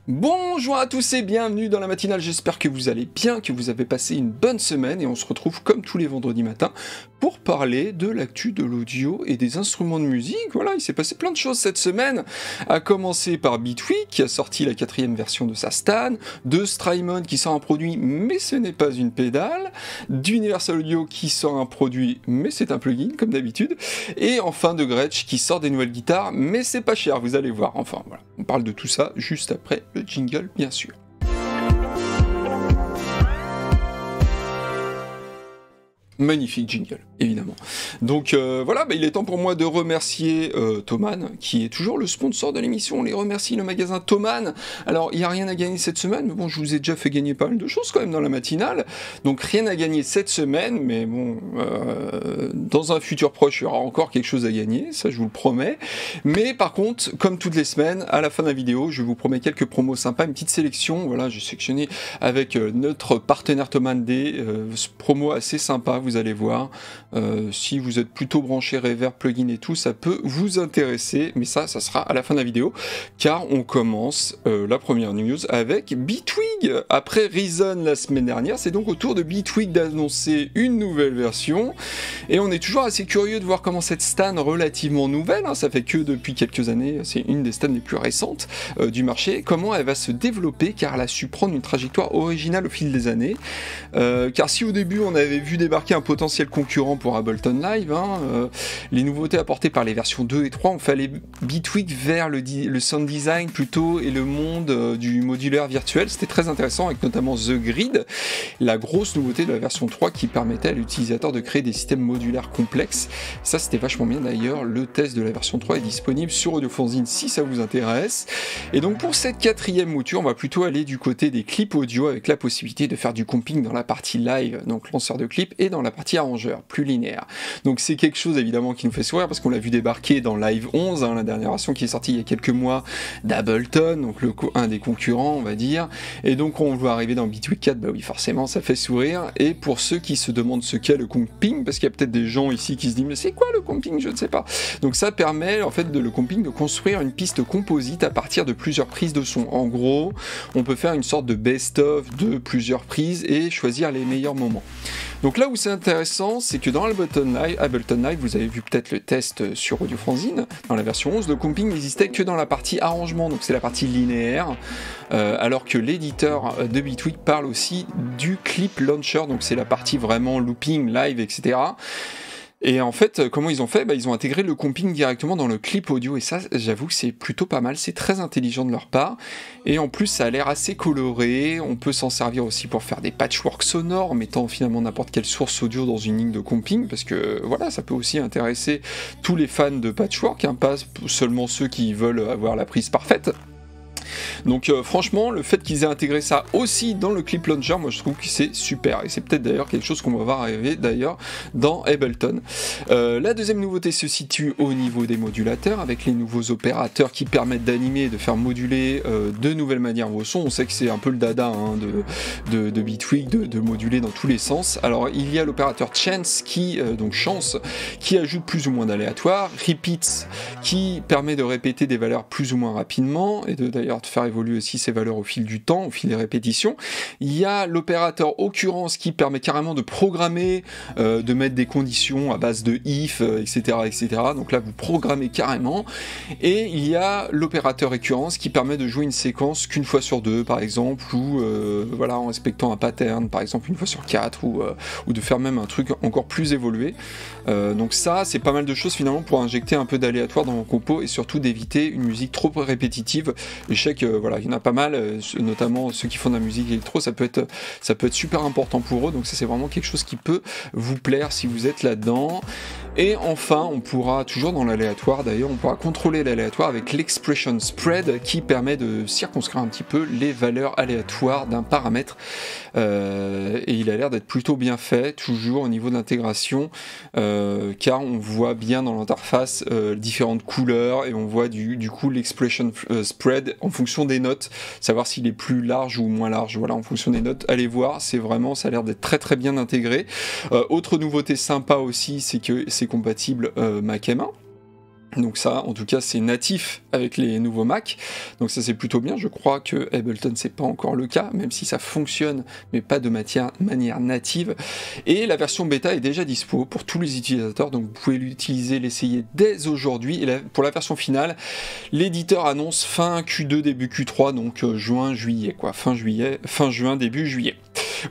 Bonjour à tous et bienvenue dans la matinale, j'espère que vous allez bien, que vous avez passé une bonne semaine et on se retrouve comme tous les vendredis matins pour parler de l'actu de l'audio et des instruments de musique. Voilà, il s'est passé plein de choses cette semaine, à commencer par Bitwig qui a sorti la 4e version de sa Stan, de Strymon qui sort un produit mais ce n'est pas une pédale, d'Universal Audio qui sort un produit mais c'est un plugin comme d'habitude, et enfin de Gretsch qui sort des nouvelles guitares mais c'est pas cher, vous allez voir. Enfin voilà, on parle de tout ça juste après le jingle bien sûr. Magnifique jingle, évidemment. Donc voilà, il est temps pour moi de remercier Thomann, qui est toujours le sponsor de l'émission. On les remercie, le magasin Thomann. Alors, il n'y a rien à gagner cette semaine, mais bon, je vous ai déjà fait gagner pas mal de choses quand même dans la matinale. Donc, rien à gagner cette semaine, mais bon, dans un futur proche, il y aura encore quelque chose à gagner, ça je vous le promets. Mais par contre, comme toutes les semaines, à la fin de la vidéo, je vous promets quelques promos sympas, une petite sélection. Voilà, j'ai sélectionné avec notre partenaire Thomann des promos assez sympas. Vous allez voir, si vous êtes plutôt branché reverb, plugin et tout, ça peut vous intéresser, mais ça sera à la fin de la vidéo, car on commence la première news avec Bitwig. Après Reason la semaine dernière, c'est donc au tour de Bitwig d'annoncer une nouvelle version, et on est toujours assez curieux de voir comment cette Stan relativement nouvelle, hein, ça fait que depuis quelques années, c'est une des Stans les plus récentes du marché, comment elle va se développer, car elle a su prendre une trajectoire originale au fil des années, car si au début on avait vu débarquer un potentiel concurrent pour Ableton Live, les nouveautés apportées par les versions 2 et 3 ont fait aller Bitwig vers le sound design plutôt et le monde du modulaire virtuel. C'était très intéressant avec notamment The Grid, la grosse nouveauté de la version 3 qui permettait à l'utilisateur de créer des systèmes modulaires complexes. Ça c'était vachement bien d'ailleurs, le test de la version 3 est disponible sur Audiofanzine si ça vous intéresse. Et donc pour cette 4e mouture, on va plutôt aller du côté des clips audio avec la possibilité de faire du comping dans la partie live, donc lanceur de clips, et dans la partie arrangeur, plus linéaire. Donc c'est quelque chose évidemment qui nous fait sourire parce qu'on l'a vu débarquer dans Live 11, la dernière version qui est sortie il y a quelques mois d'Ableton, donc un des concurrents on va dire, et donc on voit arriver dans Bitwig 4, bah oui forcément ça fait sourire. Et pour ceux qui se demandent ce qu'est le comping, parce qu'il y a peut-être des gens ici qui se disent mais c'est quoi le comping, je ne sais pas, donc ça permet en fait le comping de construire une piste composite à partir de plusieurs prises de son. En gros on peut faire une sorte de best-of de plusieurs prises et choisir les meilleurs moments. Donc là où c'est intéressant, c'est que dans Ableton Live, vous avez vu peut-être le test sur Audiofanzine, dans la version 11, le comping n'existait que dans la partie arrangement, donc c'est la partie linéaire, alors que l'éditeur de Bitwig parle aussi du clip launcher, donc c'est la partie vraiment looping, live, etc. Et en fait, comment ils ont fait ? Ils ont intégré le comping directement dans le clip audio, et ça, j'avoue que c'est plutôt pas mal, c'est très intelligent de leur part, et en plus ça a l'air assez coloré, on peut s'en servir aussi pour faire des patchworks sonores, en mettant finalement n'importe quelle source audio dans une ligne de comping, parce que voilà, ça peut aussi intéresser tous les fans de patchwork, pas seulement ceux qui veulent avoir la prise parfaite. Donc franchement, le fait qu'ils aient intégré ça aussi dans le clip launcher, moi je trouve que c'est super, et c'est peut-être d'ailleurs quelque chose qu'on va voir arriver d'ailleurs dans Ableton. La deuxième nouveauté se situe au niveau des modulateurs, avec les nouveaux opérateurs qui permettent d'animer et de faire moduler de nouvelles manières vos sons. On sait que c'est un peu le dada de Bitwig, de moduler dans tous les sens. Alors il y a l'opérateur Chance donc Chance, qui ajoute plus ou moins d'aléatoire, Repeats qui permet de répéter des valeurs plus ou moins rapidement, et d'ailleurs de faire évoluer aussi ces valeurs au fil du temps, au fil des répétitions. Il y a l'opérateur occurrence qui permet carrément de programmer, de mettre des conditions à base de if, etc., etc. Donc là, vous programmez carrément. Et il y a l'opérateur récurrence qui permet de jouer une séquence qu'une fois sur 2, par exemple, ou voilà, en respectant un pattern, par exemple, une fois sur 4, ou de faire même un truc encore plus évolué. Donc ça, c'est pas mal de choses finalement pour injecter un peu d'aléatoire dans vos compos et surtout d'éviter une musique trop répétitive. Et je sais que voilà, il y en a pas mal, notamment ceux qui font de la musique électro, ça peut être super important pour eux, donc ça c'est vraiment quelque chose qui peut vous plaire si vous êtes là-dedans. Et enfin, on pourra, toujours dans l'aléatoire d'ailleurs, on pourra contrôler l'aléatoire avec l'Expression Spread qui permet de circonscrire un petit peu les valeurs aléatoires d'un paramètre. Et il a l'air d'être plutôt bien fait, toujours au niveau de l'intégration, car on voit bien dans l'interface différentes couleurs et on voit du coup l'Expression Spread en fonction des notes, savoir s'il est plus large ou moins large, voilà, en fonction des notes. Allez voir, c'est vraiment, ça a l'air d'être très très bien intégré. Autre nouveauté sympa aussi, c'est que c'est compatible Mac M1. Donc ça, en tout cas, c'est natif avec les nouveaux Mac. Donc ça, c'est plutôt bien. Je crois que Ableton, c'est pas encore le cas, même si ça fonctionne, mais pas de manière native. Et la version bêta est déjà dispo pour tous les utilisateurs, donc vous pouvez l'utiliser, l'essayer dès aujourd'hui. Et pour la version finale, l'éditeur annonce fin Q2, début Q3, donc juin, juillet, quoi. Fin juin, début juillet.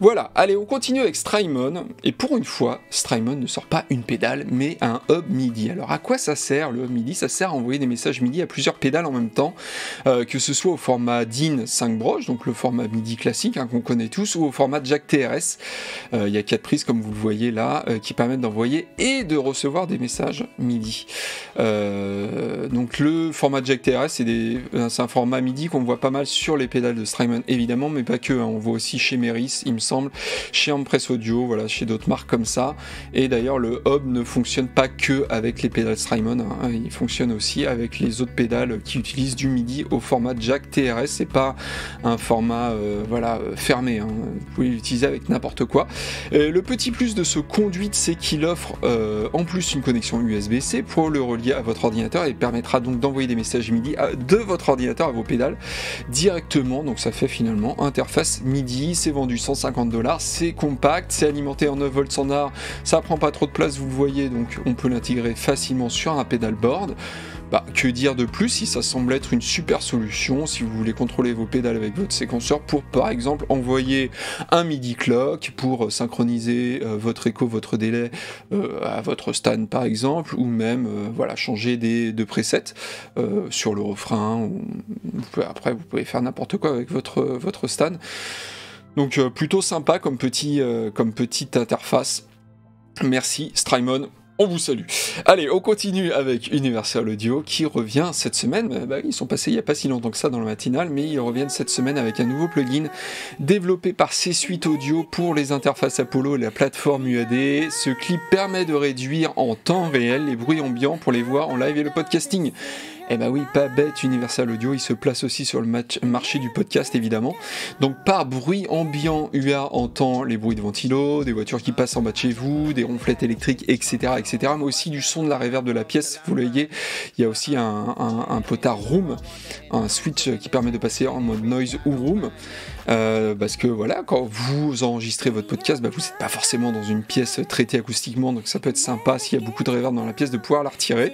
Voilà, allez, on continue avec Strymon, et pour une fois, Strymon ne sort pas une pédale, mais un hub MIDI. Alors à quoi ça sert le hub MIDI? Ça sert à envoyer des messages MIDI à plusieurs pédales en même temps, que ce soit au format DIN 5 broches, donc le format MIDI classique qu'on connaît tous, ou au format Jack TRS. Il y a 4 prises, comme vous le voyez là, qui permettent d'envoyer et de recevoir des messages MIDI. Donc le format Jack TRS, c'est un format MIDI qu'on voit pas mal sur les pédales de Strymon, évidemment, mais pas que, on voit aussi chez Meris, il me semble, chez Empress Audio, voilà, chez d'autres marques comme ça. Et d'ailleurs, le hub ne fonctionne pas que avec les pédales Strymon, il fonctionne aussi avec les autres pédales qui utilisent du MIDI au format Jack TRS. C'est pas un format fermé, vous pouvez l'utiliser avec n'importe quoi. Le petit plus de ce conduit, c'est qu'il offre en plus une connexion USB-C pour le relier à votre ordinateur et permettra donc d'envoyer des messages MIDI de votre ordinateur à vos pédales directement. Donc ça fait finalement interface MIDI. C'est vendu 150$, c'est compact, c'est alimenté en 9 volts standard, ça prend pas trop de place, vous le voyez, donc on peut l'intégrer facilement sur un pedalboard. Que dire de plus si ça semble être une super solution si vous voulez contrôler vos pédales avec votre séquenceur pour par exemple envoyer un MIDI clock pour synchroniser votre écho, votre délai à votre stand par exemple, ou même changer de presets sur le refrain. Après vous pouvez faire n'importe quoi avec votre stand. Donc plutôt sympa comme petite interface. Merci Strymon, on vous salue. Allez, on continue avec Universal Audio qui revient cette semaine. Ils sont passés il n'y a pas si longtemps que ça dans le matinal, mais ils reviennent cette semaine avec un nouveau plugin développé par C-Suite Audio pour les interfaces Apollo et la plateforme UAD. Ce clip permet de réduire en temps réel les bruits ambiants pour les voix en live et le podcasting. Oui, pas bête, Universal Audio, il se place aussi sur le marché du podcast évidemment. Donc par bruit ambiant, UA entend les bruits de ventilo, des voitures qui passent en bas de chez vous, des ronflettes électriques, etc., mais aussi du son de la reverb de la pièce. Vous le voyez, il y a aussi un potard room, un switch qui permet de passer en mode noise ou room. Parce que voilà, quand vous enregistrez votre podcast, vous n'êtes pas forcément dans une pièce traitée acoustiquement, donc ça peut être sympa s'il y a beaucoup de reverb dans la pièce de pouvoir la retirer.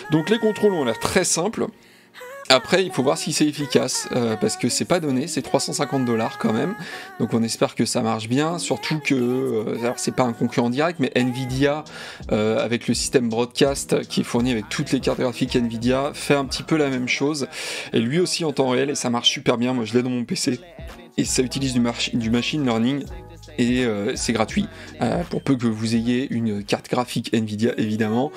Donc les contrôles ont l'air très simples. Après, il faut voir si c'est efficace, parce que c'est pas donné, c'est 350$ quand même, donc on espère que ça marche bien, surtout que, alors c'est pas un concurrent direct, mais Nvidia, avec le système Broadcast, qui est fourni avec toutes les cartes graphiques Nvidia, fait un petit peu la même chose, et lui aussi en temps réel, et ça marche super bien, moi je l'ai dans mon PC, et ça utilise du machine learning, et c'est gratuit, pour peu que vous ayez une carte graphique Nvidia évidemment.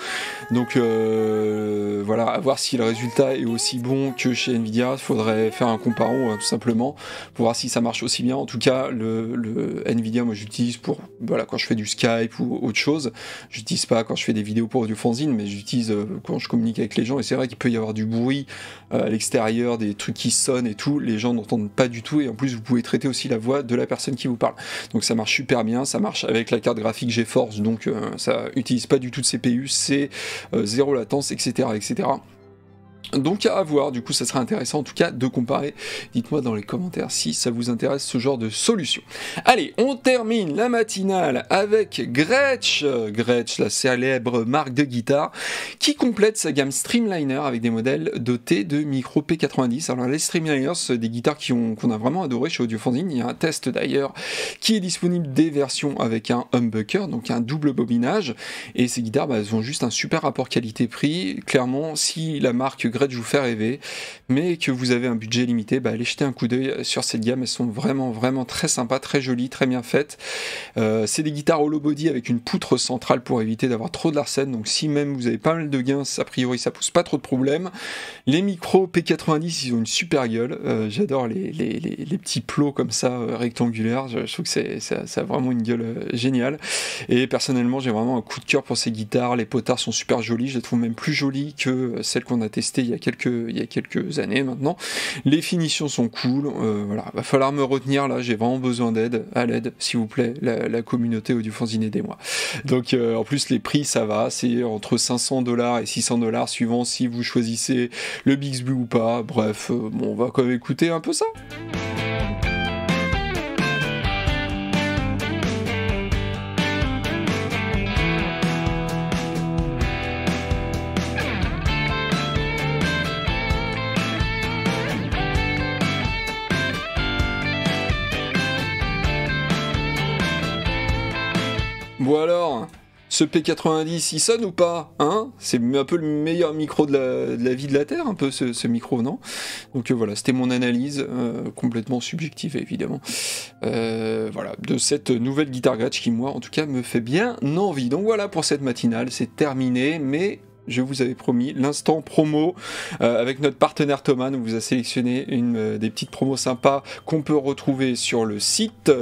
Donc à voir si le résultat est aussi bon que chez Nvidia. Il faudrait faire un comparon tout simplement pour voir si ça marche aussi bien. En tout cas, le Nvidia, moi j'utilise pour quand je fais du Skype ou autre chose. J'utilise pas quand je fais des vidéos pour du fanzine, mais j'utilise quand je communique avec les gens, et c'est vrai qu'il peut y avoir du bruit à l'extérieur, des trucs qui sonnent et tout, les gens n'entendent pas du tout, et en plus vous pouvez traiter aussi la voix de la personne qui vous parle. Donc ça marche super bien, ça marche avec la carte graphique GeForce, donc ça utilise pas du tout de CPU, c'est zéro latence, etc. Donc à voir, du coup ça serait intéressant en tout cas de comparer. Dites-moi dans les commentaires si ça vous intéresse ce genre de solution. Allez, on termine la matinale avec Gretsch, la célèbre marque de guitare, qui complète sa gamme Streamliner avec des modèles dotés de micro P90. Alors les Streamliners, c'est des guitares qu'on a vraiment adoré chez Audiofanzine. Il y a un test d'ailleurs qui est disponible des versions avec un humbucker, donc un double bobinage, et ces guitares elles ont juste un super rapport qualité-prix. Clairement, si la marque Gretsch vous fait rêver, mais que vous avez un budget limité, allez jeter un coup d'œil sur cette gamme. Elles sont vraiment très sympas, très jolies, très bien faites. C'est des guitares hollow body avec une poutre centrale pour éviter d'avoir trop de larcène, donc si même vous avez pas mal de gains, a priori ça pose pas trop de problèmes. Les micros P90, ils ont une super gueule. J'adore les petits plots comme ça, rectangulaires. Je trouve que ça a vraiment une gueule géniale, et personnellement j'ai vraiment un coup de cœur pour ces guitares. Les potards sont super jolis, je les trouve même plus jolis que celles qu'on a testées acheté il y a quelques années maintenant. Les finitions sont cool, voilà, va falloir me retenir là, j'ai vraiment besoin d'aide, à l'aide, s'il vous plaît, la communauté audiofanzine, aidez-moi. Donc en plus les prix ça va, c'est entre 500$ et 600$ suivant si vous choisissez le Bixby ou pas, bref, bon, on va quand même écouter un peu ça. Bon alors, ce P90, il sonne ou pas, hein? C'est un peu le meilleur micro de la vie de la Terre, un peu ce micro, non? Donc voilà, c'était mon analyse, complètement subjective évidemment, voilà, de cette nouvelle guitare Gretsch qui moi en tout cas me fait bien envie. Donc voilà pour cette matinale, c'est terminé, mais je vous avais promis l'instant promo avec notre partenaire Thomann. On vous a sélectionné des petites promos sympas qu'on peut retrouver sur le site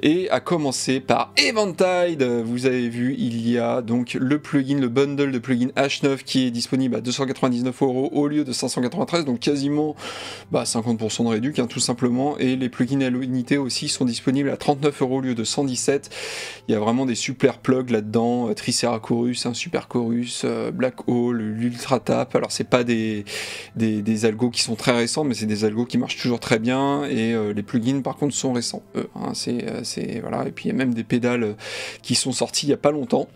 et à commencer par Eventide. Vous avez vu, il y a donc le plugin, le bundle de plugin H9 qui est disponible à 299€ au lieu de 593, donc quasiment 50% de réduc, hein, tout simplement, et les plugins à l'unité aussi sont disponibles à 39€ au lieu de 117. Il y a vraiment des super plugs là-dedans, Triceracorus, un Super Chorus, Black Hole, l'Ultra Tap. Alors c'est pas des algos qui sont très récents, mais c'est des algos qui marchent toujours très bien, et les plugins par contre sont récents, hein, voilà. Et puis il y a même des pédales qui sont sorties il y a pas longtemps.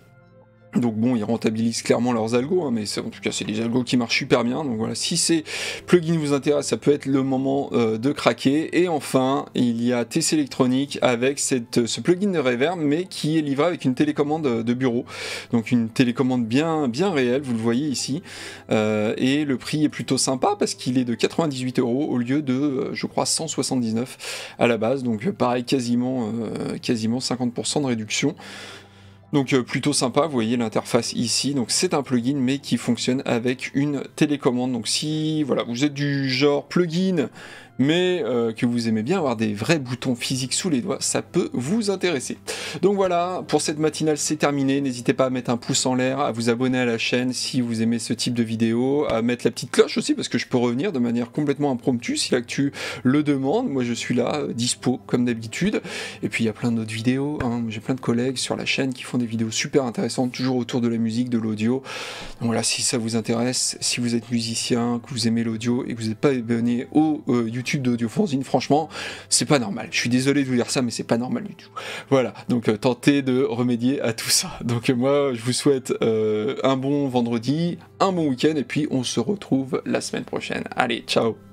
Donc bon, ils rentabilisent clairement leurs algos, hein, mais en tout cas c'est des algos qui marchent super bien. Donc voilà, si ces plugins vous intéressent, ça peut être le moment de craquer. Et enfin, il y a TC Electronic avec ce plugin de reverb, mais qui est livré avec une télécommande de bureau. Donc une télécommande bien réelle, vous le voyez ici. Et le prix est plutôt sympa parce qu'il est de 98€ au lieu de, je crois, 179 à la base. Donc pareil, quasiment 50% de réduction. Donc plutôt sympa, vous voyez l'interface ici, donc c'est un plugin mais qui fonctionne avec une télécommande. Donc si voilà, vous êtes du genre plugin mais que vous aimez bien avoir des vrais boutons physiques sous les doigts, ça peut vous intéresser. Donc voilà, pour cette matinale c'est terminé, n'hésitez pas à mettre un pouce en l'air, à vous abonner à la chaîne si vous aimez ce type de vidéo, à mettre la petite cloche aussi parce que je peux revenir de manière complètement impromptue si l'actu le demande. Moi je suis là, dispo comme d'habitude, et puis il y a plein d'autres vidéos, hein. J'ai plein de collègues sur la chaîne qui font des vidéos super intéressantes, toujours autour de la musique, de l'audio. Donc voilà, si ça vous intéresse, si vous êtes musicien, que vous aimez l'audio et que vous n'êtes pas abonné au YouTube d'Audiofanzine, franchement, c'est pas normal. Je suis désolé de vous dire ça, mais c'est pas normal du tout. Voilà, donc tentez de remédier à tout ça. Donc moi, je vous souhaite un bon vendredi, un bon week-end, et puis on se retrouve la semaine prochaine. Allez, ciao!